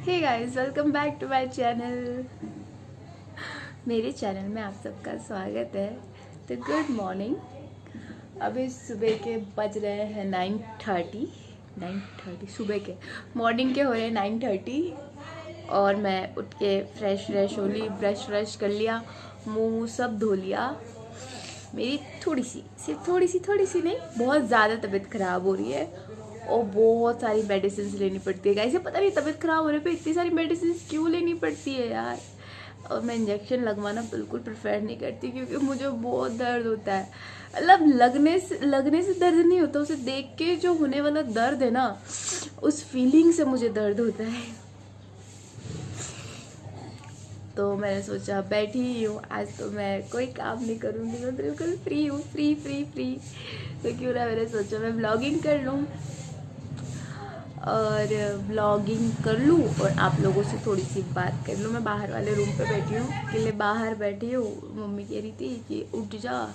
Hey guys, welcome back to my channel. मेरे channel में आप सबका स्वागत है। तो गुड मॉर्निंग। अभी सुबह के बज रहे हैं 9:30 सुबह के, मॉर्निंग के हो रहे हैं 9:30। और मैं उठ के फ्रेश हो ली, ब्रश कर लिया, मुंह सब धो लिया। मेरी सिर्फ थोड़ी सी नहीं, बहुत ज़्यादा तबीयत ख़राब हो रही है और बहुत सारी मेडिसिन लेनी पड़ती है। गाइस पता नहीं तबीयत ख़राब होने पे इतनी सारी मेडिसिन क्यों लेनी पड़ती है यार। और मैं इंजेक्शन लगवाना बिल्कुल प्रेफर नहीं करती क्योंकि मुझे बहुत दर्द होता है। मतलब लगने से दर्द नहीं होता, उसे देख के जो होने वाला दर्द है ना, उस फीलिंग से मुझे दर्द होता है। तो मैंने सोचा बैठी ही हूँ आज, तो मैं कोई काम नहीं करूँगी, मैं बिल्कुल फ्री हूँ, फ्री। तो क्यों ना मैंने सोचा मैं ब्लॉगिंग कर लूँ और ब्लॉगिंग कर लूँ और आप लोगों से थोड़ी सी बात कर लूँ। मैं बाहर वाले रूम पे बैठी हूँ, अकेले बाहर बैठी हूँ। मम्मी कह रही थी कि उठ जा,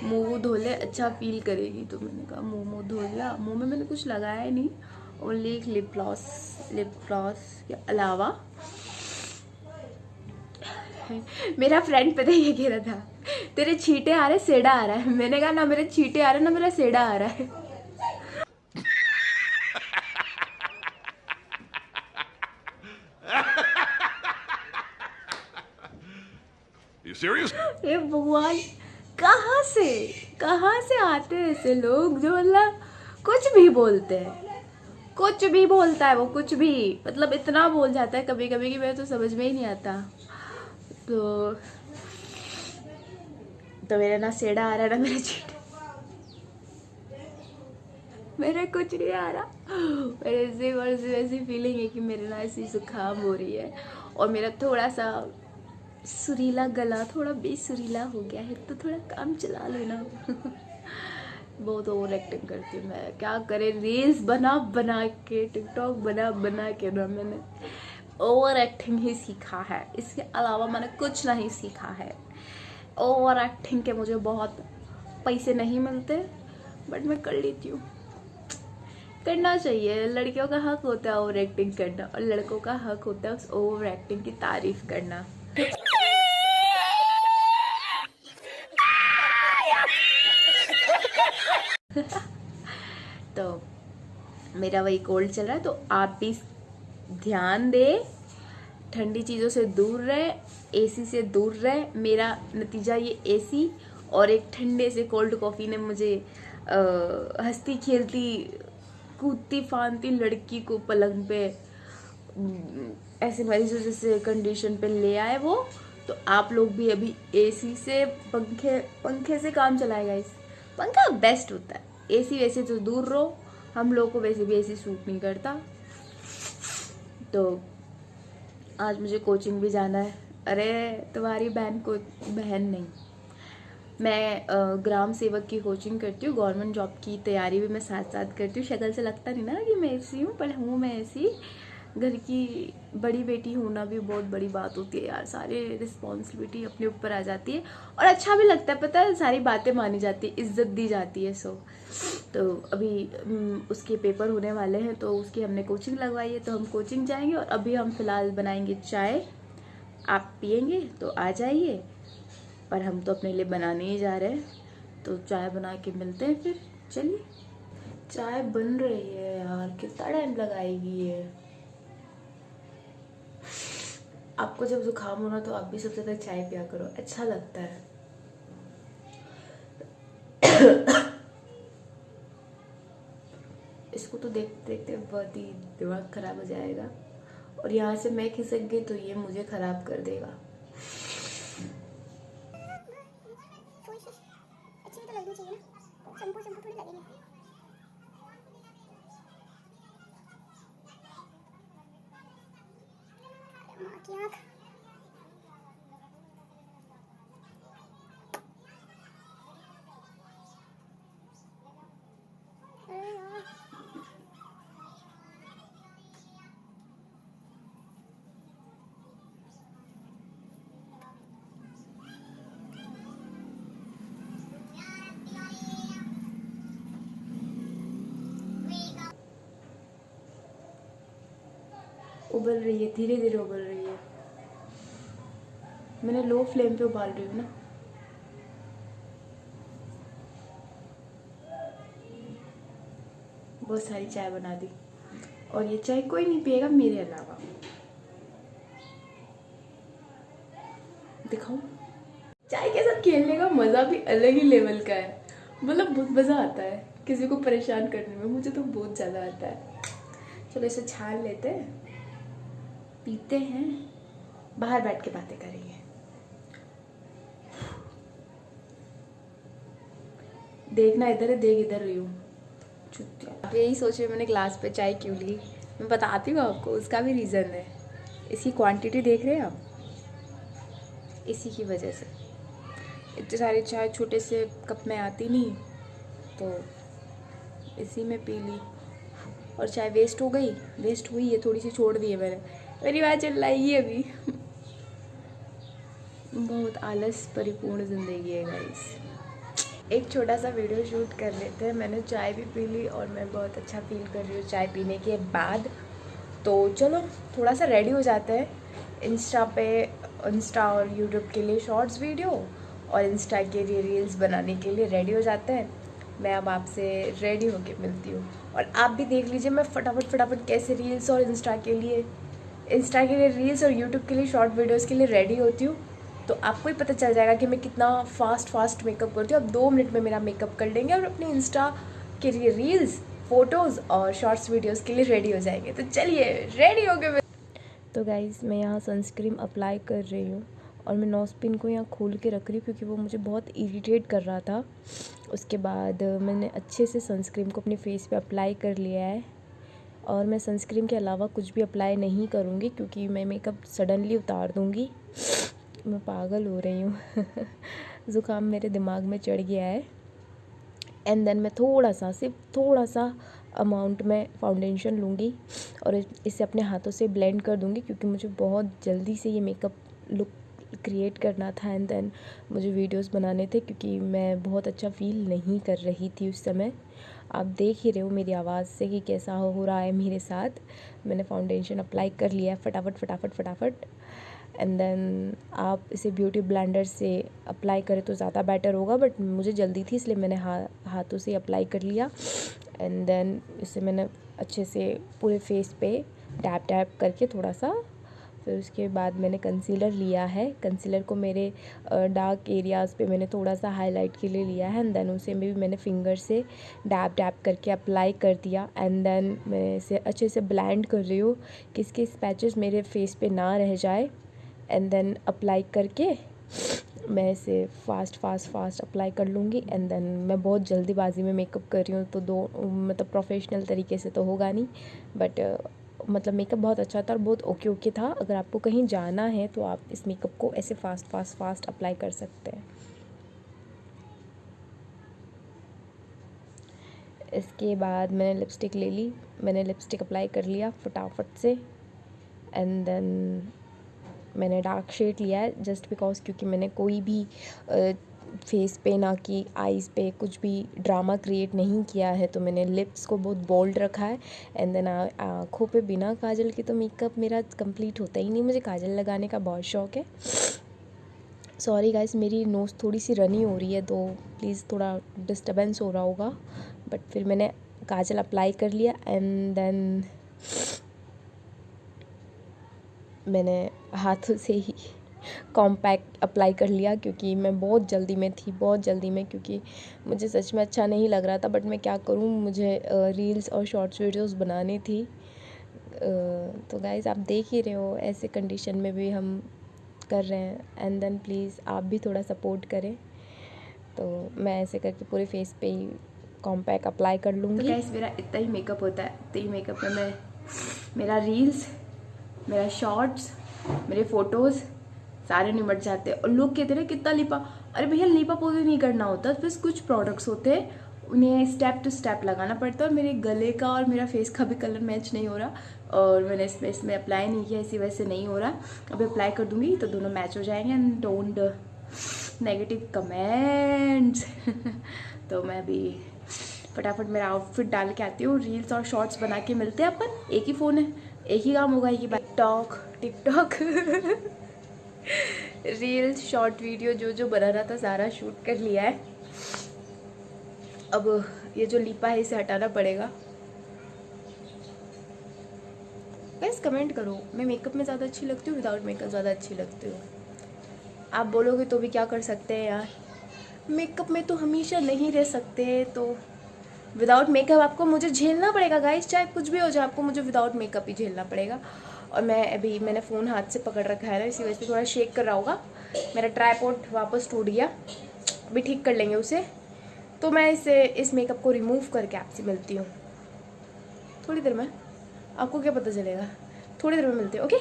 मुँह धो ले, अच्छा फील करेगी। तो मैंने कहा मुँह धो लिया। मुँह में मैंने कुछ लगाया ही नहीं, ओनली एक लिप ग्लॉस के अलावा। मेरा फ्रेंड पता है ये कह रहा था, तेरे छींटे आ रहे सेड़ा आ रहा है। मैंने कहा ना मेरे छींटे आ रहे ना मेरा सेड़ा आ रहा है। You serious? ये भगवान, कहाँ से आते हैं ऐसे लोग जो मतलब कुछ भी बोलते हैं, कुछ भी बोलता है वो, कुछ भी मतलब इतना बोल जाता है कभी कभी कि मेरे तो समझ में ही नहीं आता। तो मेरा ना सेड़ा आ रहा है ना मेरे छींटे, मेरा कुछ नहीं आ रहा। मेरे से ऐसी फीलिंग है कि मेरे ना ऐसी जुकाम हो रही है और मेरा थोड़ा सा सुरीला गला थोड़ा बेसुरीला हो गया है, तो थोड़ा काम चला लेना। बहुत ओवर एक्टिंग करती हूँ मैं, क्या करे, रील्स बना के, टिकटॉक बना के ना मैंने ओवर एक्टिंग ही सीखा है। इसके अलावा मैंने कुछ नहीं सीखा है। ओवर एक्टिंग के मुझे बहुत पैसे नहीं मिलते, बट मैं कर लेती हूँ। करना चाहिए, लड़कियों का हक होता है ओवर एक्टिंग करना और लड़कों का हक होता है उस ओवर एक्टिंग की तारीफ करना। तो मेरा वही कोल्ड चल रहा है, तो आप भी ध्यान दे, ठंडी चीज़ों से दूर रहे, एसी से दूर रहे। मेरा नतीजा ये एसी और एक ठंडे से कोल्ड कॉफ़ी ने मुझे हंसती खेलती कूदती फानती लड़की को पलंग पे ऐसे मरीजों जैसे कंडीशन पे ले आए वो। तो आप लोग भी अभी एसी से पंखे से काम चलाएगा। इस पंखा बेस्ट होता है, एसी वैसे तो दूर रहो, हम लोगों को वैसे भी एसी सूट नहीं करता। तो आज मुझे कोचिंग भी जाना है। अरे तुम्हारी बहन नहीं, मैं ग्राम सेवक की कोचिंग करती हूँ, गवर्नमेंट जॉब की तैयारी भी मैं साथ साथ करती हूँ। शक्ल से लगता नहीं ना कि मैं ऐसी हूँ, पर हूँ मैं ऐसी। घर की बड़ी बेटी होना भी बहुत बड़ी बात होती है यार, सारी रिस्पॉन्सिबिलिटी अपने ऊपर आ जाती है और अच्छा भी लगता है, पता है, सारी बातें मानी जाती है, इज्जत दी जाती है। तो अभी उसके पेपर होने वाले हैं, तो उसकी हमने कोचिंग लगवाई है, तो हम कोचिंग जाएंगे। और अभी हम फिलहाल बनाएंगे चाय, आप पियेंगे तो आ जाइए, पर हम तो अपने लिए बनाने ही जा रहे हैं। तो चाय बना के मिलते हैं फिर, चलिए। चाय बन रही है यार, कितना टाइम लगाएगी ये। आपको जब जुकाम होना तो आप भी सबसे पहले चाय पिया करो, अच्छा लगता है। इसको तो देखते देखते बहुत ही दिमाग खराब हो जाएगा और यहाँ से मैं खिसक गई तो ये मुझे खराब कर देगा। उबल रही है, धीरे धीरे उबल रही है। मैंने लो फ्लेम पे उबाल रही हूँ ना। बहुत सारी चाय बना दी और ये चाय कोई नहीं पिएगा मेरे अलावा। दिखाऊं चाय के साथ खेलने का मज़ा भी अलग ही लेवल का है। मतलब बहुत मज़ा आता है किसी को परेशान करने में, मुझे तो बहुत ज़्यादा आता है। चलो इसे छान लेते हैं, पीते हैं, बाहर बैठ के बातें करेंगे। देखना इधर है, देख इधर रही हूँ। अब यही सोच रही मैंने ग्लास पे चाय क्यों ली। मैं बताती हूँ आपको, उसका भी रीज़न है। इसकी क्वांटिटी देख रहे हैं आप, इसी की वजह से। इतनी सारी चाय छोटे से कप में आती नहीं, तो इसी में पी ली और चाय वेस्ट हो गई। वेस्ट हुई है, थोड़ी सी छोड़ दी है मैंने। मेरी बात चल रही है अभी। बहुत आलस परिपूर्ण ज़िंदगी है गाइस। एक छोटा सा वीडियो शूट कर लेते हैं। मैंने चाय भी पी ली और मैं बहुत अच्छा फील कर रही हूँ चाय पीने के बाद। तो चलो थोड़ा सा रेडी हो जाते हैं। इंस्टा और यूट्यूब के लिए शॉर्ट्स वीडियो और इंस्टा के लिए रील्स बनाने के लिए रेडी हो जाते हैं। मैं अब आपसे रेडी होके मिलती हूँ और आप भी देख लीजिए मैं फटाफट कैसे रील्स और इंस्टा के लिए रील्स और यूट्यूब के लिए शॉर्ट वीडियोज़ के लिए रेडी होती हूँ। तो आपको ही पता चल जाएगा कि मैं कितना फास्ट मेकअप करती हूँ। अब 2 मिनट में मेरा मेकअप कर लेंगे और अपने इंस्टा के लिए रील्स, फोटोज़ और शॉर्ट्स वीडियोस के लिए रेडी हो जाएंगे। तो चलिए रेडी हो गए। तो गाइज़ मैं यहाँ सनस्क्रीन अप्लाई कर रही हूँ और मैं नोज़ पिन को यहाँ खोल के रख रही हूँ क्योंकि वो मुझे बहुत इरिटेट कर रहा था। उसके बाद मैंने अच्छे से सनस्क्रीन को अपने फेस पे अप्लाई कर लिया है और मैं सनस्क्रीन के अलावा कुछ भी अप्लाई नहीं करूँगी क्योंकि मैं मेकअप सडनली उतार दूँगी। मैं पागल हो रही हूँ। ज़ुकाम मेरे दिमाग में चढ़ गया है। एंड देन मैं सिर्फ थोड़ा सा अमाउंट में फाउंडेशन लूँगी और इसे अपने हाथों से ब्लेंड कर दूँगी क्योंकि मुझे बहुत जल्दी से ये मेकअप लुक क्रिएट करना था। एंड देन मुझे वीडियोस बनाने थे क्योंकि मैं बहुत अच्छा फील नहीं कर रही थी उस समय। आप देख ही रहे हो मेरी आवाज़ से कि कैसा हो रहा है मेरे साथ। मैंने फाउंडेशन अप्लाई कर लिया है फटाफट। एंड देन आप इसे ब्यूटी ब्लेंडर से अप्लाई करें तो ज़्यादा बेटर होगा, बट मुझे जल्दी थी इसलिए मैंने हाथों से अप्लाई कर लिया। एंड देन इसे मैंने अच्छे से पूरे फेस पे टैप करके थोड़ा सा, फिर उसके बाद मैंने कंसीलर लिया है। कंसीलर को मेरे डार्क एरियाज़ पे मैंने थोड़ा सा हाईलाइट के लिए लिया है। एंड देन उसे भी मैंने फिंगर से डैब करके अप्लाई कर दिया। एंड देन मैं इसे अच्छे से ब्लेंड कर रही हूँ कि इसके स्पैचेस मेरे फेस पे ना रह जाए। एंड देन अप्लाई करके मैं इसे फास्ट अप्लाई कर लूँगी। एंड देन मैं बहुत जल्दीबाजी में मेकअप कर रही हूँ तो मतलब प्रोफेशनल तरीके से तो होगा नहीं, बट मतलब मेकअप बहुत अच्छा था और बहुत ओके था। अगर आपको कहीं जाना है तो आप इस मेकअप को ऐसे फास्ट अप्लाई कर सकते हैं। इसके बाद मैंने लिपस्टिक ले ली, मैंने लिपस्टिक अप्लाई कर लिया फटाफट से। एंड देन मैंने डार्क शेड लिया है जस्ट बिकॉज क्योंकि मैंने कोई भी फेस पे ना कि आईज़ पे कुछ भी ड्रामा क्रिएट नहीं किया है, तो मैंने लिप्स को बहुत बोल्ड रखा है। एंड देन आँखों पे बिना काजल के तो मेकअप मेरा कंप्लीट होता ही नहीं। मुझे काजल लगाने का बहुत शौक़ है। सॉरी गाइस, मेरी नोज़ थोड़ी सी रनी हो रही है तो प्लीज़ थोड़ा डिस्टर्बेंस हो रहा होगा, बट फिर मैंने काजल अप्लाई कर लिया। एंड देन मैंने हाथों से ही कॉम्पैक्ट अप्लाई कर लिया क्योंकि मैं बहुत जल्दी में क्योंकि मुझे सच में अच्छा नहीं लग रहा था, बट मैं क्या करूँ, मुझे रील्स और शॉर्ट्स वीडियोस बनानी थी। तो गाइज़ आप देख ही रहे हो ऐसे कंडीशन में भी हम कर रहे हैं। एंड देन प्लीज़ आप भी थोड़ा सपोर्ट करें। तो मैं ऐसे करके पूरे फेस पे ही कॉम्पैक्ट अप्लाई कर लूँगी। तो गाइज़ मेरा इतना ही मेकअप होता है। इतना ही मेकअप में मैं मेरा रील्स, मेरा शॉर्ट्स, मेरे फ़ोटोज़ सारे निमट जाते हैं। और लोग कहते हैं कितना लिपा, अरे भैया लिपा पोती नहीं करना होता। बस कुछ प्रोडक्ट्स होते हैं उन्हें स्टेप टू स्टेप लगाना पड़ता है। और मेरे गले का और मेरा फेस का भी कलर मैच नहीं हो रहा और मैंने इसमें अप्लाई नहीं किया, इसी वजह से नहीं हो रहा। अभी अप्लाई कर दूँगी तो दोनों मैच हो जाएंगे। And don't negative comments. तो मैं अभी फटाफट मेरा आउटफिट डाल के आती हूँ, रील्स और शॉर्ट्स बना के मिलते हैं अपन। एक ही फ़ोन है एक ही काम होगा कि टिकटॉक रील्स, शॉर्ट वीडियो जो बनाना था सारा शूट कर लिया है। अब ये जो लिपा है इसे हटाना पड़ेगा। गाइस कमेंट करो, मैं मेकअप में ज़्यादा अच्छी लगती हूँ, विदाउट मेकअप ज़्यादा अच्छी लगती हूँ? आप बोलोगे तो भी क्या कर सकते हैं यार, मेकअप में तो हमेशा नहीं रह सकते, तो विदाउट मेकअप आपको मुझे झेलना पड़ेगा गाइस, चाहे कुछ भी हो जाए आपको मुझे विदाउट मेकअप ही झेलना पड़ेगा। और मैंने फ़ोन हाथ से पकड़ रखा है ना, इसी वजह से थोड़ा शेक कर रहा होगा। मेरा ट्राइपॉड वापस टूट गया, अभी ठीक कर लेंगे उसे। तो मैं इस मेकअप को रिमूव करके आपसे मिलती हूँ थोड़ी देर में। आपको क्या पता चलेगा, थोड़ी देर में मिलते हैं, ओके।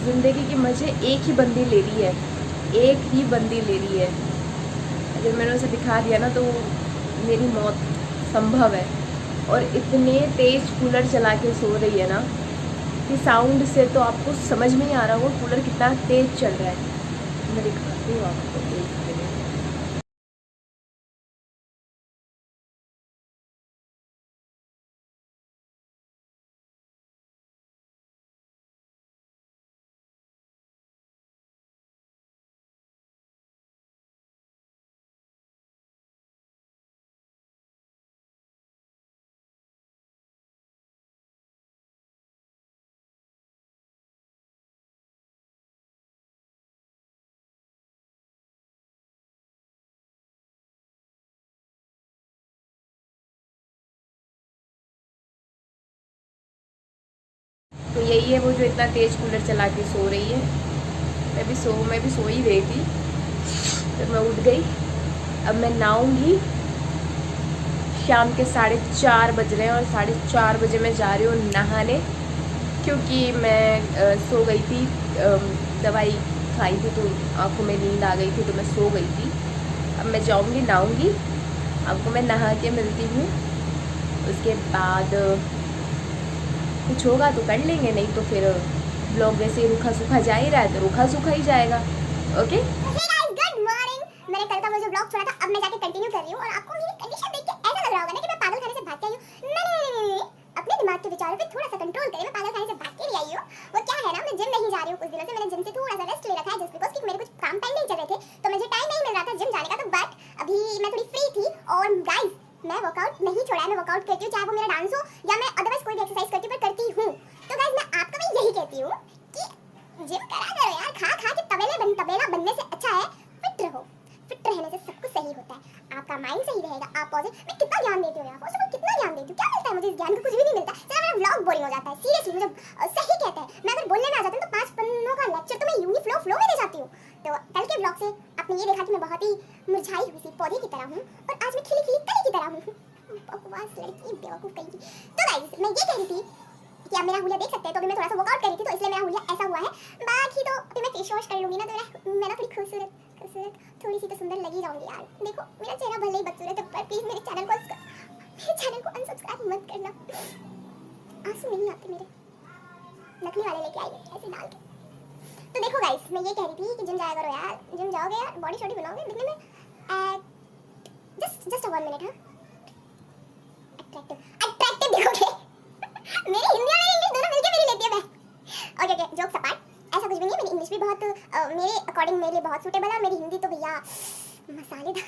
ज़िंदगी की मज़े एक ही बंदी ले रही है, एक ही बंदी ले रही है। अगर मैंने उसे दिखा दिया ना तो मेरी मौत संभव है। और इतने तेज कूलर चला के सो रही है ना कि साउंड से तो आपको समझ में नहीं आ रहा वो कूलर कितना तेज चल रहा है। मैं दिखाती हूँ आपको एक मिनट। तो यही है वो जो इतना तेज कूलर चला के सो रही है। मैं भी सो ही रही थी, फिर मैं उठ गई। अब मैं नहाऊंगी। शाम के 4:30 बज रहे हैं और 4:30 बजे मैं जा रही हूँ नहाने, क्योंकि मैं सो गई थी। दवाई खाई थी तो आंखों में नींद आ गई थी तो मैं सो गई थी। अब मैं जाऊँगी नहाऊंगी, आपको मैं नहा के मिलती हूँ। उसके बाद कुछ होगा तो कर लेंगे, नहीं तो फिर ब्लॉग वैसे ही रूखा सूखा जा ही रहा है तो रूखा सूखा ही जाएगा, ओके। Good morning. मैंने कल का वो जो ब्लॉग छोड़ा था अब मैं जाके कंटिन्यू कर रही हूँ, और आपको मेरी कंडीशन देख के ऐसा लग रहा होगा ना कि मैं पागल खाने से भाग के आई हूँ। नहीं, अपने दिमाग के विचारों पे थोड़ा सा कंट्रोल करें। मैं पागल खाने से भाग के नहीं आई हूँ। वो क्या है ना, मैं जिम नहीं जा रही हूँ कुछ दिनों से। मैंने जिम से थोड़ा सा रेस्ट ले रखा है जस्ट बिकॉज कि मेरे कुछ काम पेंडिंग चल रहे थे तो मुझे टाइम नहीं मिल रहा था जिम जाने का। तो बट अभी मैं थोड़ी फ्री थी और गाइस मैं वर्कआउट नहीं छोड़ा है। मैं वर्कआउट करती हूँ, चाहे वो मेरा डांस हो या मैं अदरवाइज कोई भी एक्सरसाइज करती हूँ, पर करती हूँ। तो गाइस मैं आपको भी यही कहती हूँ कि जिम करा करो यार। खा के तबेला बनने से अच्छा है फिट रहो। फिट रहने से सब कुछ सही होता है, आपका माइंड सही रहेगा, आप पॉजिटिव। मैं कितना ज्ञान देती हूँ यार, फर्स्ट कितना ज्ञान देती हूँ, क्या मिलता है मुझे इस ज्ञान का? कुछ भी नहीं मिलता। चलो मेरा व्लॉग बोरिंग हो जाता है सीरियसली, मुझे सही कहते हैं। मैं अगर बोलने में आ जाती हूँ तो 5 पन्नों का लेक्चर तो मैं यूं ही फ्लो में दे जाती हूँ। तो कल के व्लॉग से आपने ये देखा कि मैं बहुत ही मुरझाई हुई सी पौधे की तरह हूँ, और आज मैं खिली कली की तरह हूँ। बकवास लड़की, बेवकूफ कहीं की। तो गाइस मैं ये कह रही थी कि आप मेरा हुलिया देख सकते हैं। तो अभी मैं थोड़ा सा वर्कआउट कर रही थी तो इसलिए मेरा हुलिया ऐसा हुआ है। बाकी तो अभी मैं फेस वॉश कर लूंगी ना तो मैं ना थोड़ी खूबसूरत थोड़ी सी तो सुंदर लगी जाऊंगी यार। देखो मेरा चेहरा भले ही बदसूरत है पर प्लीज मेरे चैनल को अनसब्सक्राइब मत करना। आंसू नहीं आते मेरे, नकली वाले लेके आई है ऐसे डाल के। तो देखो गाइस मैं ये कह रही थी कि जिम जाया करो यार। जिम जाओगे यार, बॉडी शॉडी बनाओगे, दिखने में जस्ट 1 मिनट। हाँ अट्रैक्टिव दिखोगे। मेरी हिंदी और मेरी इंग्लिश दोनों मिलके मेरी लेती है मैं। ओके जोक सपाट, ऐसा कुछ भी नहीं है। मेरी इंग्लिश भी बहुत मेरे अकॉर्डिंग मेरे लिए बहुत सूटेबल है, और मेरी हिंदी तो भैया मसालेदार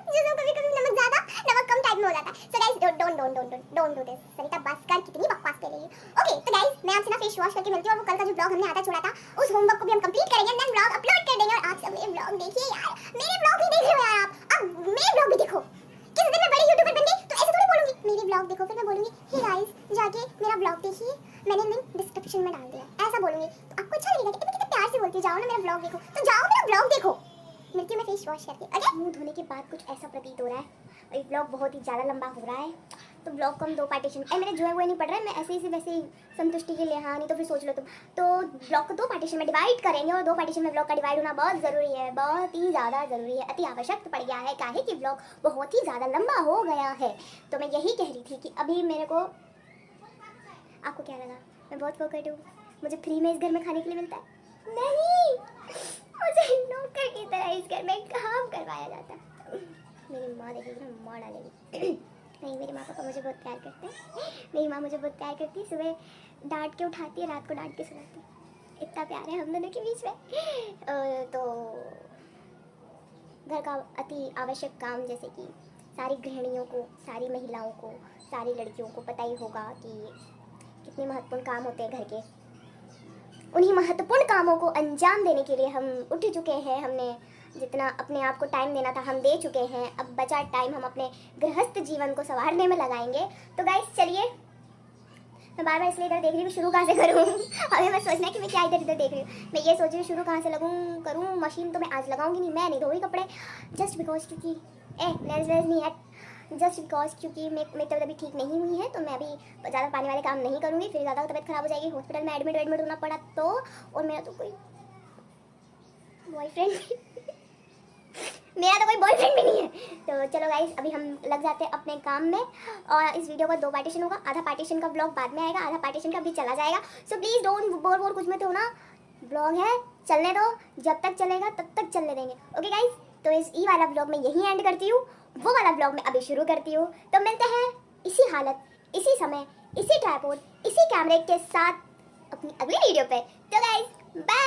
जिसमें कभी नमक ज्यादा नमक कम टाइप में हो जाता है। So guys don't do this. Sarita बस कर, कितनी बकवास कर रही है। ओके तो गाइस मैं आपसे ना फेस वॉश करके मिलती हूँ, और वो कल का जो ब्लॉग हमने आधा छोड़ा था उस होमवर्क को भी हम कंप्लीट करेंगे, देन ब्लॉग अपलोड कर देंगे। और आप सब मेरे ब्लॉग देखिए यार, मेरे ब्लॉग ही देख रहे हो यार आप, अब मेरे ब्लॉग भी देखो। किस दिन मैं बड़ी यूट्यूबर बन गई तो ऐसे थोड़ी बोलूंगी मेरे ब्लॉग देखो, फिर मैं बोलूंगी हे गाइस जाके मेरा ब्लॉग देखिए, मैंने लिंक डिस्क्रिप्शन में डाल दिया, ऐसा बोलूंगी तो आपको अच्छा लगेगा। कितने कितने प्यार से बोलती हूँ जाओ ना मेरा ब्लॉग देखो, तो जाओ मेरा ब्लॉग देखो। मिलती हूँ मैं फेस वॉश करके। ओके मुंह धोने के बाद कुछ ऐसा प्रतीत हो रहा है, और ये ब्लॉग बहुत ही ज़्यादा लंबा हो रहा है, तो ब्लॉग को हम 2 पार्टीशन मेरे जो है वो नहीं पड़ रहा है, मैं ऐसे ही वैसे ही संतुष्टि के लिए। हाँ नहीं तो फिर सोच लो तुम। तो ब्लॉग को 2 पार्टीशन में डिवाइड करेंगे, और 2 पार्टीशन में ब्लॉग का डिवाइड होना बहुत ज़रूरी है, बहुत ही ज़्यादा ज़रूरी है, अति आवश्यक पड़ गया है, काहे कि ब्लॉग बहुत ही ज़्यादा लंबा हो गया है। तो मैं यही कह रही थी कि अभी मेरे को, आपको क्या लगा मैं बहुत फोकट हूँ, मुझे फ्री में इस घर में खाने के लिए मिलता है? नहीं, मुझे नौकर की तरह इस घर में काम करवाया जाता है। मेरी माँ देखेगी ना, माँ डालेगी। नहीं, मेरी माँ पापा मुझे बहुत प्यार करते हैं। मेरी माँ मुझे बहुत प्यार करती है, सुबह डांट के उठाती है, रात को डांट के सुलाती है। इतना प्यार है हम दोनों के बीच में। तो घर का अति आवश्यक काम, जैसे कि सारी गृहिणियों को, सारी महिलाओं को, सारी लड़कियों को पता ही होगा कि कितने महत्वपूर्ण काम होते हैं घर के। उन्हीं महत्वपूर्ण कामों को अंजाम देने के लिए हम उठ चुके हैं। हमने जितना अपने आप को टाइम देना था हम दे चुके हैं। अब बचा टाइम हम अपने गृहस्थ जीवन को संवारने में लगाएंगे। तो गाइस चलिए, मैं बार बार इसलिए इधर देख रही हूँ, शुरू कहाँ से करूँ। अभी मैं सोचना कि मैं क्या इधर इधर देख रही हूँ। मैं ये सोच रही हूँ शुरू कहाँ से लगूँ करूँ। मशीन तो मैं आज लगाऊंगी नहीं, मैं नहीं धोऊंगी कपड़े, जस्ट बिकॉज क्योंकि लेज नहीं है, जस्ट बिकॉज क्योंकि मेरी तबीयत अभी ठीक नहीं हुई है। तो मैं अभी ज़्यादा पानी वाले काम नहीं करूँगी, फिर ज़्यादा तबीयत खराब हो जाएगी, हॉस्पिटल में एडमिट होना पड़ा तो। और मेरा तो कोई बॉयफ्रेंड भी नहीं है। तो चलो गाइस, अभी हम लग जाते हैं अपने काम में। और इस वीडियो का 2 पार्टीशन होगा, आधा पार्टीशन का ब्लॉग बाद में आएगा, आधा पार्टीशन का अभी चला जाएगा। सो प्लीज़ डोंट बोर कुछ मत होना, ब्लॉग है चलने दो, जब तक चलेगा तब तक चलने देंगे। ओके गाइस, तो इस ई वाला ब्लॉग में यहीं एंड करती हूँ, वो वाला ब्लॉग में अभी शुरू करती हूँ। तो मिलते हैं इसी हालत, इसी समय, इसी ट्राइपॉड, इसी कैमरे के साथ अपनी अगली वीडियो पे। तो गाइस बाय।